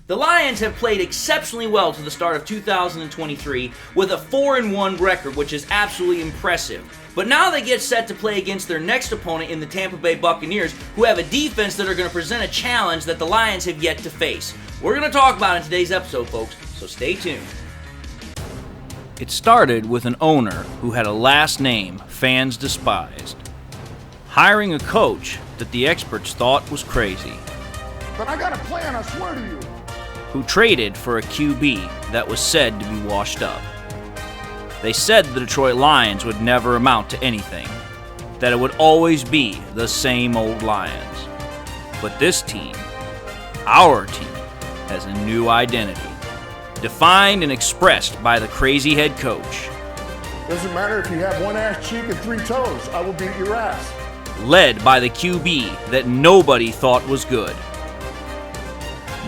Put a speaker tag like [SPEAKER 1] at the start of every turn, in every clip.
[SPEAKER 1] The Lions have played exceptionally well to the start of 2023 with a 4-1 record, which is absolutely impressive. But now they get set to play against their next opponent in the Tampa Bay Buccaneers, who have a defense that are going to present a challenge that the Lions have yet to face. We're going to talk about it in today's episode, folks, so stay tuned. It started with an owner who had a last name fans despised, hiring a coach that the experts thought was crazy.
[SPEAKER 2] But I got a plan, I swear to you.
[SPEAKER 1] Who traded for a QB that was said to be washed up. They said the Detroit Lions would never amount to anything, that it would always be the same old Lions. But this team, our team, has a new identity, defined and expressed by the crazy head coach.
[SPEAKER 2] Doesn't matter if you have one ass cheek and three toes, I will beat your ass.
[SPEAKER 1] Led by the QB that nobody thought was good.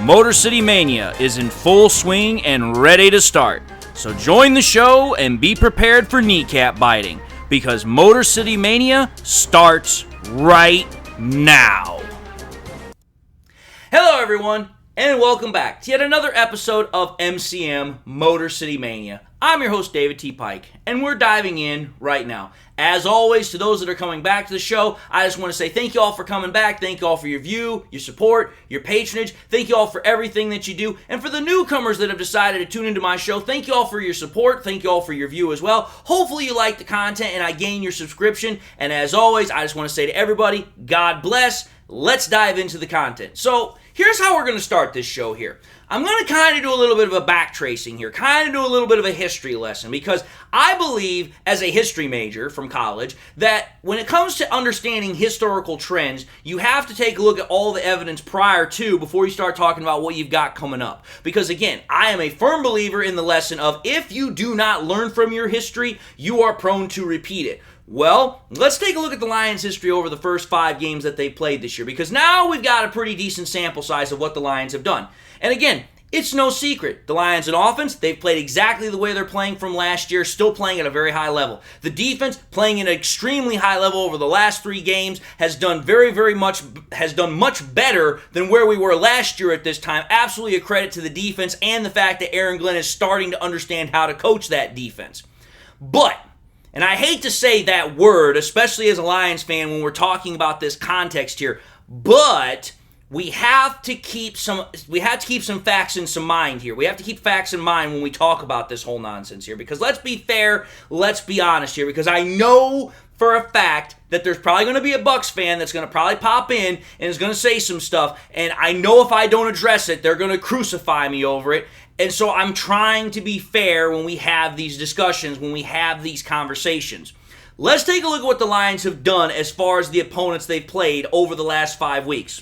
[SPEAKER 1] Motor City Mania is in full swing and ready to start. So join the show and be prepared for kneecap biting, because Motor City Mania starts right now. Hello everyone, and welcome back to yet another episode of MCM Motor City Mania. I'm your host David T. Pike, and we're diving in right now. As always, to those that are coming back to the show, I just want to say thank you all for coming back. Thank you all for your view, your support, your patronage. Thank you all for everything that you do. And for the newcomers that have decided to tune into my show, thank you all for your support. Thank you all for your view as well. Hopefully you like the content and I gain your subscription. And as always, I just want to say to everybody, God bless. Let's dive into the content. So here's how we're going to start this show here. I'm going to kind of do a little bit of a back tracing here, kind of do a little bit of a history lesson, because I believe, as a history major from college, that when it comes to understanding historical trends, you have to take a look at all the evidence prior to before you start talking about what you've got coming up. Because again, I am a firm believer in the lesson of if you do not learn from your history, you are prone to repeat it. Well, let's take a look at the Lions' history over the first 5 games that they played this year, because now we've got a pretty decent sample size of what the Lions have done. And again, it's no secret. The Lions in offense, they've played exactly the way they're playing from last year, still playing at a very high level. The defense, playing at an extremely high level over the last 3 games, has done much better than where we were last year at this time. Absolutely a credit to the defense and the fact that Aaron Glenn is starting to understand how to coach that defense. But, and I hate to say that word, especially as a Lions fan when we're talking about this context here, but we have to keep some facts in some mind here. We have to keep facts in mind when we talk about this whole nonsense here, because let's be fair, let's be honest here, because I know for a fact that there's probably going to be a Bucs fan that's going to probably pop in and is going to say some stuff, and I know if I don't address it, they're going to crucify me over it. And so I'm trying to be fair when we have these discussions, when we have these conversations. Let's take a look at what the Lions have done as far as the opponents they've played over the last 5 weeks.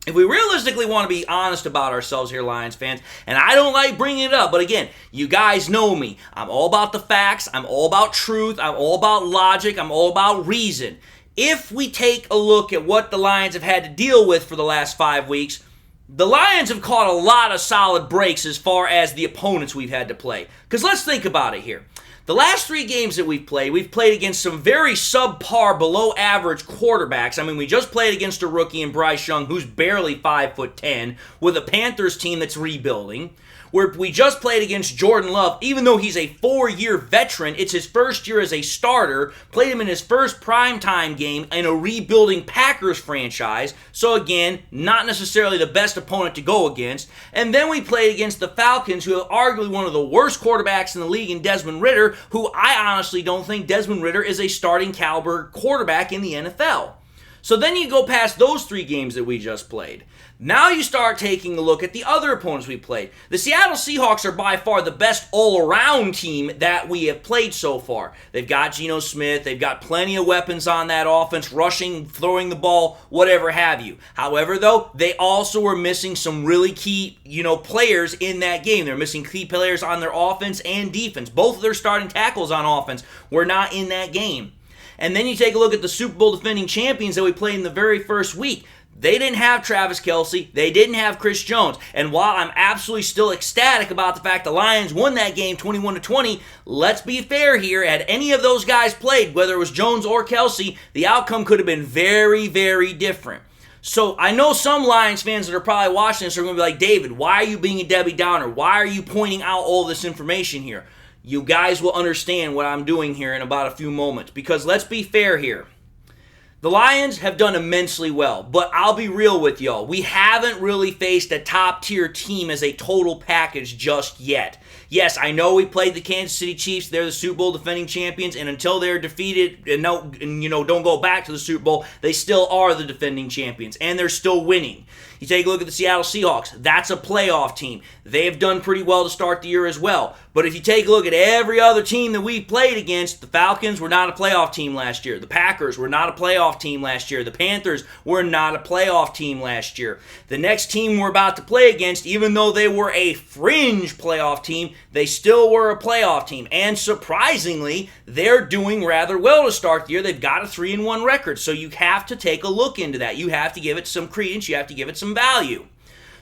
[SPEAKER 1] If we realistically want to be honest about ourselves here, Lions fans, and I don't like bringing it up, but again, you guys know me. I'm all about the facts. I'm all about truth. I'm all about logic. I'm all about reason. If we take a look at what the Lions have had to deal with for the last 5 weeks, the Lions have caught a lot of solid breaks as far as the opponents we've had to play. Because let's think about it here. The last 3 games that we've played against some very subpar, below-average quarterbacks. I mean, we just played against a rookie in Bryce Young, who's barely 5'10", with a Panthers team that's rebuilding. We just played against Jordan Love, even though he's a 4-year veteran. It's his first year as a starter. Played him in his first primetime game in a rebuilding Packers franchise. So again, not necessarily the best opponent to go against. And then we played against the Falcons, who are arguably one of the worst quarterbacks in the league in Desmond Ridder, who I honestly don't think Desmond Ridder is a starting caliber quarterback in the NFL. So then you go past those 3 games that we just played. Now you start taking a look at the other opponents we played. The Seattle Seahawks are by far the best all-around team that we have played so far. They've got Geno Smith. They've got plenty of weapons on that offense, rushing, throwing the ball, whatever have you. However, though, they also were missing some really key, players in that game. They're missing key players on their offense and defense. Both of their starting tackles on offense were not in that game. And then you take a look at the Super Bowl defending champions that we played in the very first week. They didn't have Travis Kelce. They didn't have Chris Jones. And while I'm absolutely still ecstatic about the fact the Lions won that game 21-20, let's be fair here. Had any of those guys played, whether it was Jones or Kelce, the outcome could have been very, very different. So I know some Lions fans that are probably watching this are going to be like, David, why are you being a Debbie Downer? Why are you pointing out all this information here? You guys will understand what I'm doing here in about a few moments. Because let's be fair here. The Lions have done immensely well, but I'll be real with y'all. We haven't really faced a top-tier team as a total package just yet. Yes, I know we played the Kansas City Chiefs. They're the Super Bowl defending champions, and until they're defeated and don't go back to the Super Bowl, they still are the defending champions, and they're still winning. You take a look at the Seattle Seahawks. That's a playoff team. They've done pretty well to start the year as well. But if you take a look at every other team that we've played against, the Falcons were not a playoff team last year. The Packers were not a playoff team last year. The Panthers were not a playoff team last year. The next team we're about to play against, even though they were a fringe playoff team, they still were a playoff team. And surprisingly, they're doing rather well to start the year. They've got a 3-1 record. So you have to take a look into that. You have to give it some credence. You have to give it some value.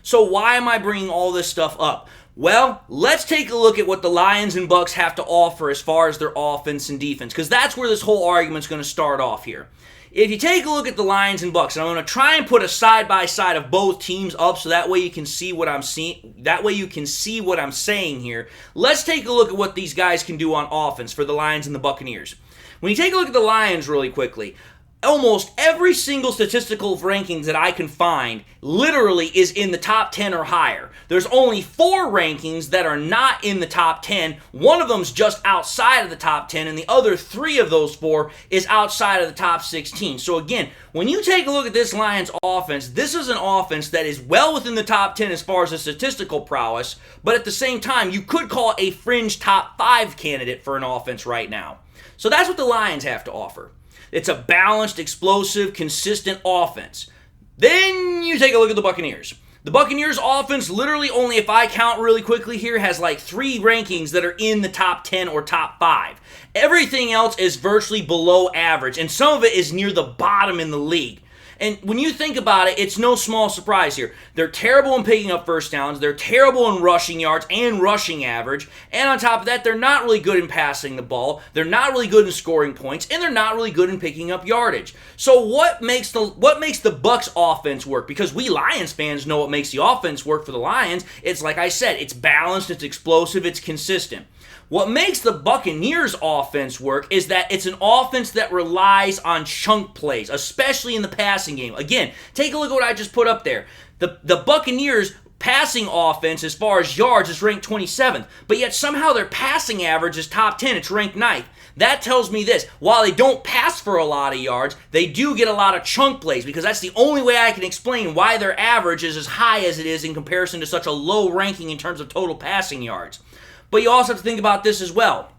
[SPEAKER 1] So why am I bringing all this stuff up? Well, let's take a look at what the Lions and Bucs have to offer as far as their offense and defense, because that's where this whole argument's going to start off here. If you take a look at the Lions and Bucs, and I'm going to try and put a side-by-side of both teams up so that way you can see what I'm seeing. That way you can see what I'm saying here. Let's take a look at what these guys can do on offense for the Lions and the Buccaneers. When you take a look at the Lions really quickly, almost every single statistical rankings that I can find literally is in the top 10 or higher. There's only 4 rankings that are not in the top 10. One of them's just outside of the top 10, and the other 3 of those 4 is outside of the top 16. So again, when you take a look at this Lions offense, this is an offense that is well within the top 10 as far as the statistical prowess, but at the same time, you could call it a fringe top 5 candidate for an offense right now. So that's what the Lions have to offer. It's a balanced, explosive, consistent offense. Then you take a look at the Buccaneers. The Buccaneers offense literally only, if I count really quickly here, has like 3 rankings that are in the top 10 or top 5. Everything else is virtually below average, and some of it is near the bottom in the league. And when you think about it, it's no small surprise here. They're terrible in picking up first downs. They're terrible in rushing yards and rushing average. And on top of that, they're not really good in passing the ball. They're not really good in scoring points. And they're not really good in picking up yardage. So what makes the Bucs offense work? Because we Lions fans know what makes the offense work for the Lions. It's like I said, it's balanced, it's explosive, it's consistent. What makes the Buccaneers offense work is that it's an offense that relies on chunk plays, especially in the passing game. Again, take a look at what I just put up there. The Buccaneers passing offense as far as yards is ranked 27th, but yet somehow their passing average is top 10. It's ranked 9th. That tells me this: while they don't pass for a lot of yards, they do get a lot of chunk plays, because that's the only way I can explain why their average is as high as it is in comparison to such a low ranking in terms of total passing yards. But you also have to think about this as well.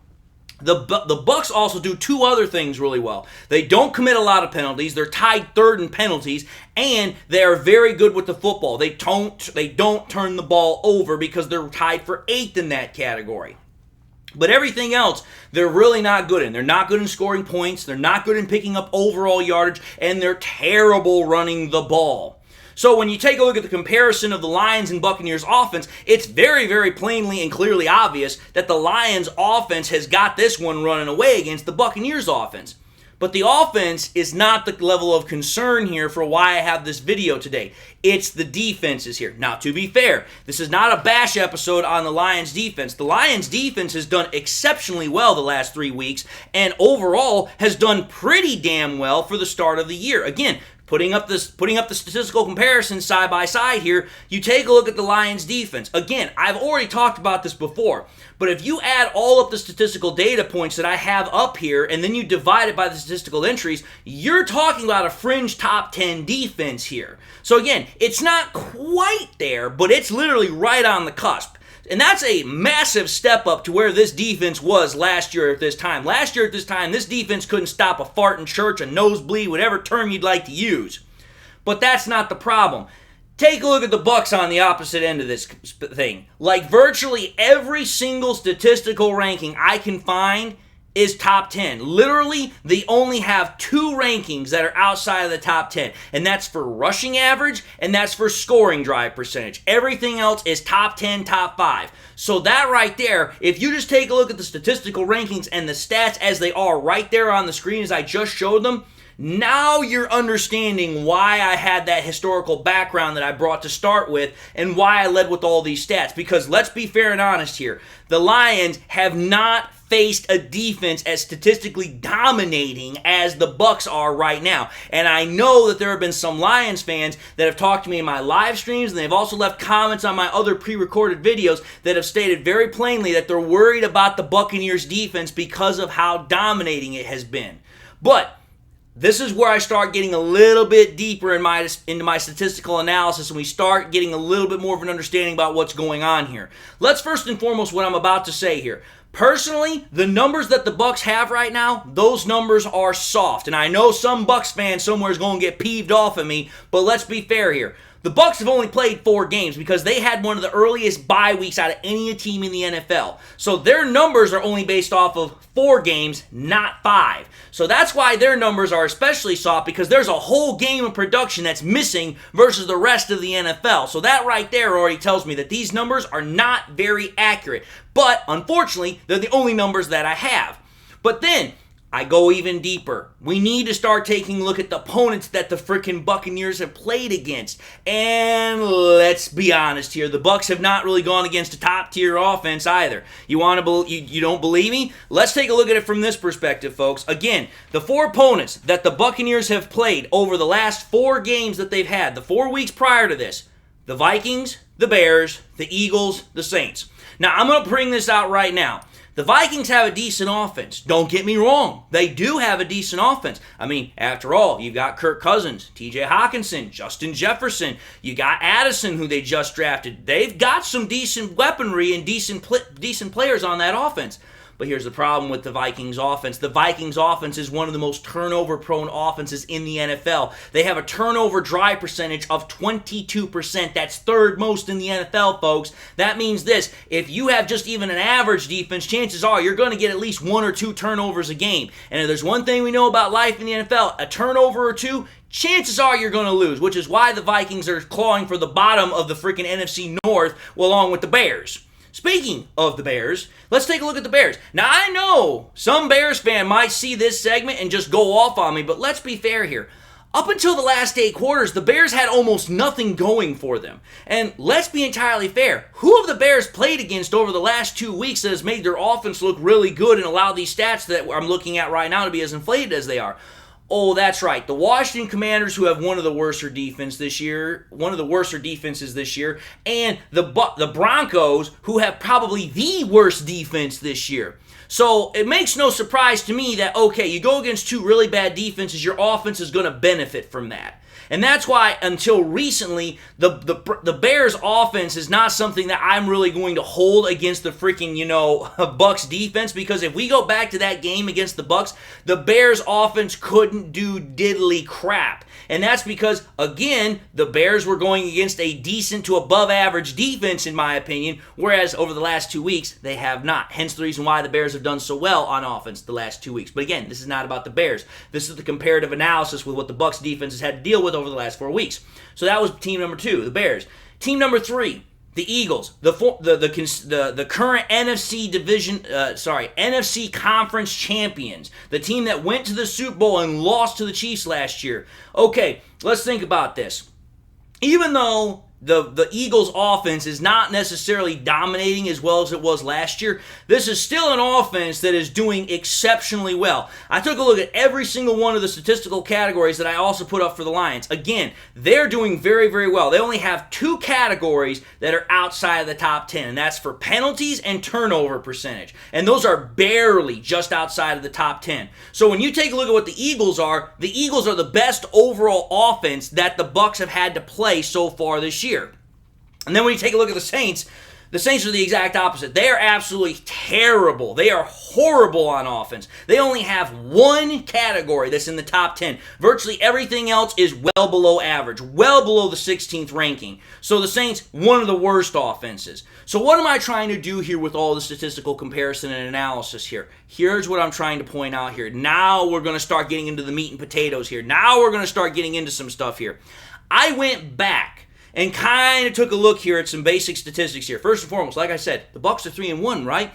[SPEAKER 1] The Bucs also do 2 other things really well. They don't commit a lot of penalties. They're tied 3rd in penalties, and they are very good with the football. They don't turn the ball over because they're tied for 8th in that category. But everything else, they're really not good in. They're not good in scoring points. They're not good in picking up overall yardage, and they're terrible running the ball. So when you take a look at the comparison of the Lions and Buccaneers offense, it's very, very plainly and clearly obvious that the Lions offense has got this one running away against the Buccaneers offense. But the offense is not the level of concern here for why I have this video today. It's the defenses here. Now, to be fair, this is not a bash episode on the Lions defense. The Lions defense has done exceptionally well the last 3 weeks, and overall has done pretty damn well for the start of the year. Again, putting up the statistical comparison side by side here, you take a look at the Lions defense. Again, I've already talked about this before, but if you add all of the statistical data points that I have up here, and then you divide it by the statistical entries, you're talking about a fringe top 10 defense here. So again, it's not quite there, but it's literally right on the cusp. And that's a massive step up to where this defense was last year at this time. Last year at this time, this defense couldn't stop a fart in church, a nosebleed, whatever term you'd like to use. But that's not the problem. Take a look at the Bucs on the opposite end of this thing. Like virtually every single statistical ranking I can find is top 10. Literally, they only have 2 rankings that are outside of the top 10, and that's for rushing average, and that's for scoring drive percentage. Everything else is top 10, top 5. So that right there, if you just take a look at the statistical rankings and the stats as they are right there on the screen as I just showed them, Now you're understanding why I had that historical background that I brought to start with and why I led with all these stats. Because let's be fair and honest here. The Lions have not faced a defense as statistically dominating as the Bucs are right now. And I know that there have been some Lions fans that have talked to me in my live streams, and they've also left comments on my other pre-recorded videos that have stated very plainly that they're worried about the Buccaneers defense because of how dominating it has been. But this is where I start getting a little bit deeper into my statistical analysis, and we start getting a little bit more of an understanding about what's going on here. Let's first and foremost what I'm about to say here. Personally, the numbers that the Bucs have right now, those numbers are soft. And I know some Bucs fans somewhere is going to get peeved off at me, but let's be fair here. The Bucs have only played 4 games because they had one of the earliest bye weeks out of any team in the NFL. So their numbers are only based off of 4 games, not 5. So that's why their numbers are especially soft, because there's a whole game of production that's missing versus the rest of the NFL. So that right there already tells me that these numbers are not very accurate. But unfortunately, they're the only numbers that I have. But then I go even deeper. We need to start taking a look at the opponents that the freaking Buccaneers have played against. And let's be honest here, the Bucs have not really gone against a top-tier offense either. You don't believe me? Let's take a look at it from this perspective, folks. Again, the 4 opponents that the Buccaneers have played over the last 4 games that they've had, the 4 weeks prior to this, the Vikings, the Bears, the Eagles, the Saints. Now, I'm going to bring this out right now. The Vikings have a decent offense. Don't get me wrong. They do have a decent offense. I mean, after all, you've got Kirk Cousins, TJ Hawkinson, Justin Jefferson. You got Addison, who they just drafted. They've got some decent weaponry and decent players on that offense. But here's the problem with the Vikings offense. The Vikings offense is one of the most turnover-prone offenses in the NFL. They have a turnover drive percentage of 22%. That's 3rd most in the NFL, folks. That means this: if you have just even an average defense, chances are you're going to get at least 1 or 2 turnovers a game. And if there's one thing we know about life in the NFL, a turnover or 2, chances are you're going to lose, which is why the Vikings are clawing for the bottom of the freaking NFC North along with the Bears. Speaking of the Bears, let's take a look at the Bears. Now, I know some Bears fan might see this segment and just go off on me, but let's be fair here. Up until the last 8 quarters, the Bears had almost nothing going for them. And let's be entirely fair. Who have the Bears played against over the last 2 weeks that has made their offense look really good and allowed these stats that I'm looking at right now to be as inflated as they are? Oh, that's right. The Washington Commanders, who have one of the worser defenses this year, and the Broncos, who have probably the worst defense this year. So it makes no surprise to me that, okay, you go against 2 really bad defenses, your offense is going to benefit from that. And that's why, until recently, the Bears' offense is not something that I'm really going to hold against the freaking, Bucs defense, because if we go back to that game against the Bucs, the Bears' offense couldn't do diddly crap. And that's because, again, the Bears were going against a decent to above average defense, in my opinion, whereas over the last 2 weeks, they have not. Hence the reason why the Bears have done so well on offense the last 2 weeks. But again, this is not about the Bears. This is the comparative analysis with what the Bucs defense has had to deal with over the last 4 weeks. So that was team number 2, the Bears. Team number 3, the Eagles, the current NFC conference champions, the team that went to the Super Bowl and lost to the Chiefs last year. Okay, let's think about this. Even though the Eagles' offense is not necessarily dominating as well as it was last year, this is still an offense that is doing exceptionally well. I took a look at every single one of the statistical categories that I also put up for the Lions. Again, they're doing very, very well. They only have 2 categories that are outside of the top 10, and that's for penalties and turnover percentage. And those are barely just outside of the top 10. So when you take a look at what the Eagles are the best overall offense that the Bucs have had to play so far this year. And then when you take a look at the Saints are the exact opposite. They are absolutely terrible. They are horrible on offense. They only have 1 category that's in the top 10. Virtually everything else is well below average, well below the 16th ranking. So the Saints, one of the worst offenses. So what am I trying to do here with all the statistical comparison and analysis here? Here's what I'm trying to point out here. Now we're going to start getting into the meat and potatoes here. Now we're going to start getting into some stuff here. I went back and kind of took a look here at some basic statistics here. First and foremost, like I said, the Bucs are 3-1, right?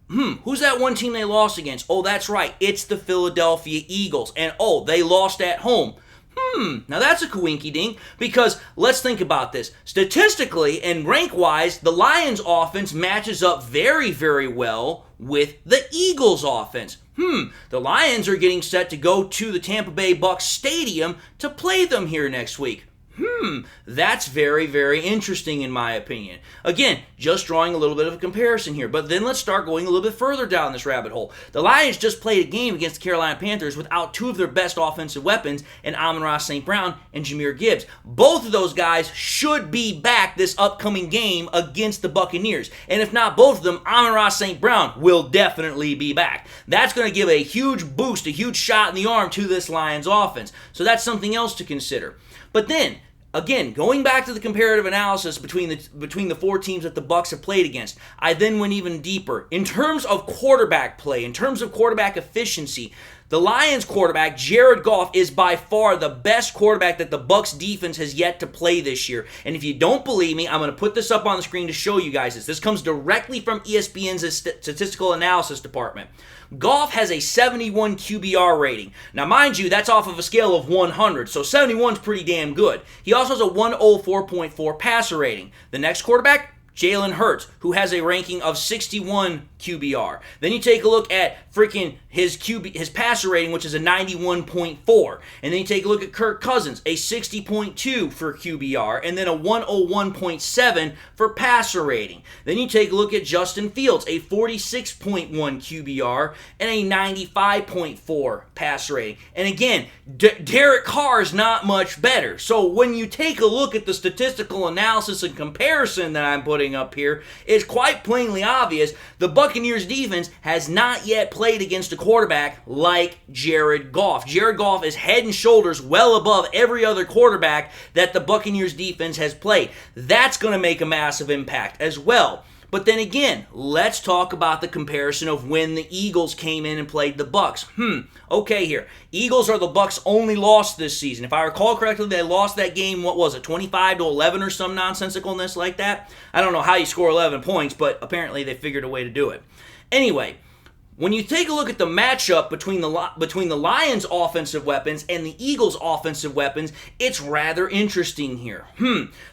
[SPEAKER 1] Who's that one team they lost against? Oh, that's right. It's the Philadelphia Eagles. And oh, they lost at home. Now that's a coinky-dink, because let's think about this. Statistically and rank-wise, the Lions' offense matches up very, very well with the Eagles' offense. The Lions are getting set to go to the Tampa Bay Bucs Stadium to play them here next week. That's very, very interesting in my opinion. Again, just drawing a little bit of a comparison here, but then let's start going a little bit further down this rabbit hole. The Lions just played a game against the Carolina Panthers without two of their best offensive weapons in Amon-Ra St. Brown and Jahmyr Gibbs. Both of those guys should be back this upcoming game against the Buccaneers. And if not both of them, Amon-Ra St. Brown will definitely be back. That's going to give a huge boost, a huge shot in the arm to this Lions offense. So that's something else to consider. But then, again, going back to the comparative analysis between the four teams that the Bucs have played against, I then went even deeper. In terms of quarterback play, in terms of quarterback efficiency, the Lions quarterback, Jared Goff, is by far the best quarterback that the Bucs defense has yet to play this year. And if you don't believe me, I'm going to put this up on the screen to show you guys this. This comes directly from ESPN's statistical analysis department. Goff has a 71 QBR rating. Now, mind you, that's off of a scale of 100, so 71 is pretty damn good. He also has a 104.4 passer rating. The next quarterback, Jalen Hurts, who has a ranking of 61 QBR. Then you take a look at freaking his passer rating, which is a 91.4. And then you take a look at Kirk Cousins, a 60.2 for QBR, and then a 101.7 for passer rating. Then you take a look at Justin Fields, a 46.1 QBR and a 95.4 passer rating. And again, Derek Carr is not much better. So when you take a look at the statistical analysis and comparison that I'm putting up here, it's quite plainly obvious the Buccaneers defense has not yet played against a quarterback like Jared Goff. Jared Goff is head and shoulders well above every other quarterback that the Buccaneers defense has played. That's going to make a massive impact as well. But then again, let's talk about the comparison of when the Eagles came in and played the Bucs. Okay here. Eagles are the Bucs' only loss this season. If I recall correctly, they lost that game, 25-11 or some nonsensicalness like that? I don't know how you score 11 points, but apparently they figured a way to do it. Anyway, when you take a look at the matchup between the Lions' offensive weapons and the Eagles' offensive weapons, it's rather interesting here.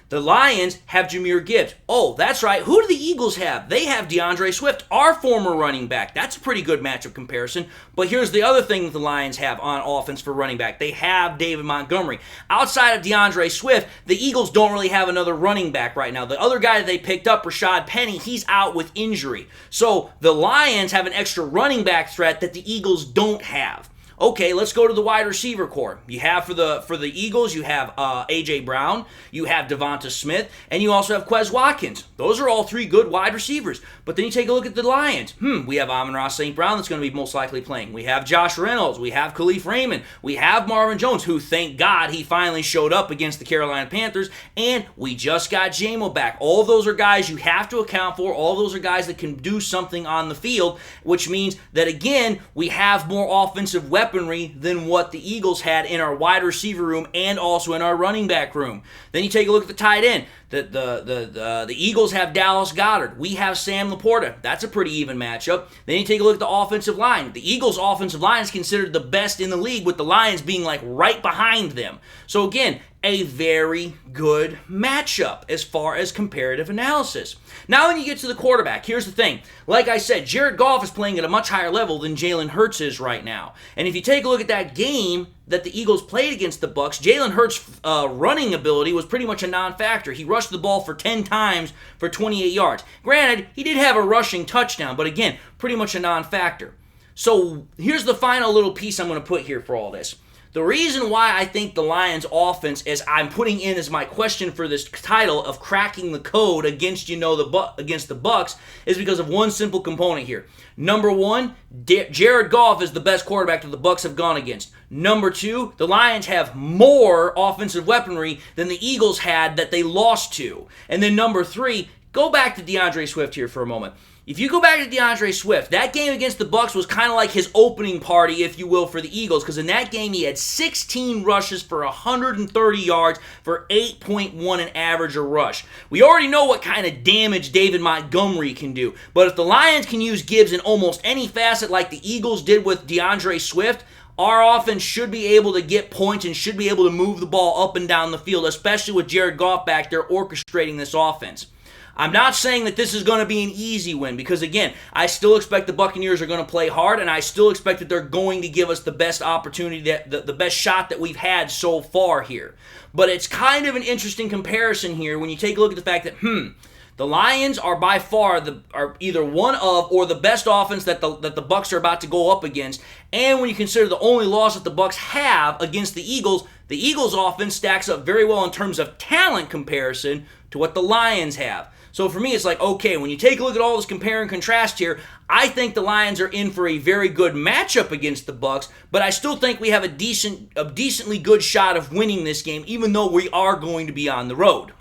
[SPEAKER 1] The Lions have Jahmyr Gibbs. Oh, that's right. Who do the Eagles have? They have DeAndre Swift, our former running back. That's a pretty good matchup comparison. But here's the other thing that the Lions have on offense for running back. They have David Montgomery. Outside of DeAndre Swift, the Eagles don't really have another running back right now. The other guy that they picked up, Rashad Penny, he's out with injury. So the Lions have an extra running back threat that the Eagles don't have. Okay, let's go to the wide receiver core. You have for the Eagles, you have A.J. Brown, you have Devonta Smith, and you also have Quez Watkins. Those are all three good wide receivers. But then you take a look at the Lions. We have Amon-Ra St. Brown that's going to be most likely playing. We have Josh Reynolds. We have Khalif Raymond. We have Marvin Jones, who, thank God, he finally showed up against the Carolina Panthers. And we just got J-Mo back. All of those are guys you have to account for. All of those are guys that can do something on the field, which means that, again, we have more offensive weaponry than what the Eagles had in our wide receiver room and also in our running back room. Then you take a look at the tight end. The Eagles have Dallas Goedert. We have Sam Laporta. That's a pretty even matchup. Then you take a look at the offensive line. The Eagles' offensive line is considered the best in the league, with the Lions being like right behind them. So again, a very good matchup as far as comparative analysis. Now when you get to the quarterback, here's the thing. Like I said, Jared Goff is playing at a much higher level than Jalen Hurts is right now. And if you take a look at that game that the Eagles played against the Bucs, Jalen Hurts' running ability was pretty much a non-factor. He rushed the ball for 10 times for 28 yards. Granted, he did have a rushing touchdown, but again, pretty much a non-factor. So here's the final little piece I'm going to put here for all this. The reason why I think the Lions offense, as I'm putting in as my question for this title of cracking the code against against the Bucs, is because of one simple component here. Number one, Jared Goff is the best quarterback that the Bucs have gone against. Number two, the Lions have more offensive weaponry than the Eagles had that they lost to. And then number three, go back to DeAndre Swift here for a moment. If you go back to DeAndre Swift, that game against the Bucs was kind of like his opening party, if you will, for the Eagles, because in that game he had 16 rushes for 130 yards for 8.1 an average a rush. We already know what kind of damage David Montgomery can do, but if the Lions can use Gibbs in almost any facet like the Eagles did with DeAndre Swift, our offense should be able to get points and should be able to move the ball up and down the field, especially with Jared Goff back there orchestrating this offense. I'm not saying that this is going to be an easy win because, again, I still expect the Buccaneers are going to play hard, and I still expect that they're going to give us the best opportunity, the best shot that we've had so far here. But it's kind of an interesting comparison here when you take a look at the fact that, the Lions are by far are either one of or the best offense that the Bucs are about to go up against. And when you consider the only loss that the Bucs have against the Eagles offense stacks up very well in terms of talent comparison to what the Lions have. So for me, it's like, okay, when you take a look at all this compare and contrast here, I think the Lions are in for a very good matchup against the Bucs, but I still think we have a decently good shot of winning this game, even though we are going to be on the road.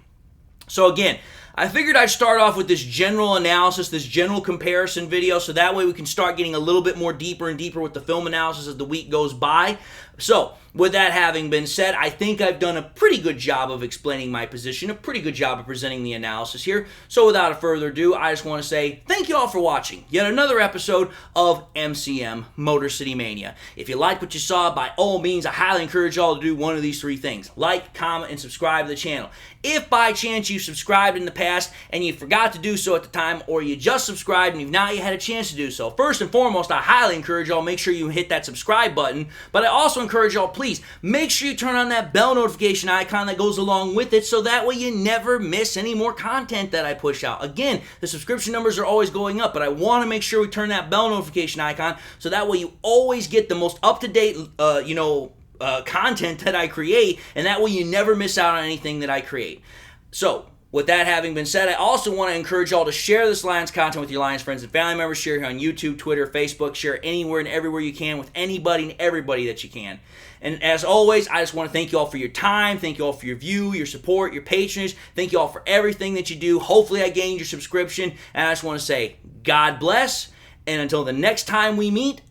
[SPEAKER 1] So again, I figured I'd start off with this general analysis, this general comparison video, so that way we can start getting a little bit more deeper and deeper with the film analysis as the week goes by. So, with that having been said, I think I've done a pretty good job of explaining my position, a pretty good job of presenting the analysis here. So without further ado, I just want to say thank you all for watching yet another episode of MCM Motor City Mania. If you liked what you saw, by all means, I highly encourage y'all to do one of these three things. Like, comment, and subscribe to the channel. If by chance you subscribed in the past and you forgot to do so at the time, or you just subscribed and you've not yet had a chance to do so, first and foremost, I highly encourage y'all make sure you hit that subscribe button, but I also encourage y'all, please, make sure you turn on that bell notification icon that goes along with it so that way you never miss any more content that I push out. Again, the subscription numbers are always going up, but I want to make sure we turn that bell notification icon so that way you always get the most up-to-date, content that I create, and that way you never miss out on anything that I create. So, with that having been said, I also want to encourage y'all to share this Lions content with your Lions friends and family members. Share it on YouTube, Twitter, Facebook. Share it anywhere and everywhere you can with anybody and everybody that you can. And as always, I just want to thank you all for your time. Thank you all for your view, your support, your patronage. Thank you all for everything that you do. Hopefully I gained your subscription. And I just want to say, God bless. And until the next time we meet,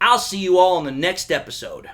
[SPEAKER 1] I'll see you all in the next episode.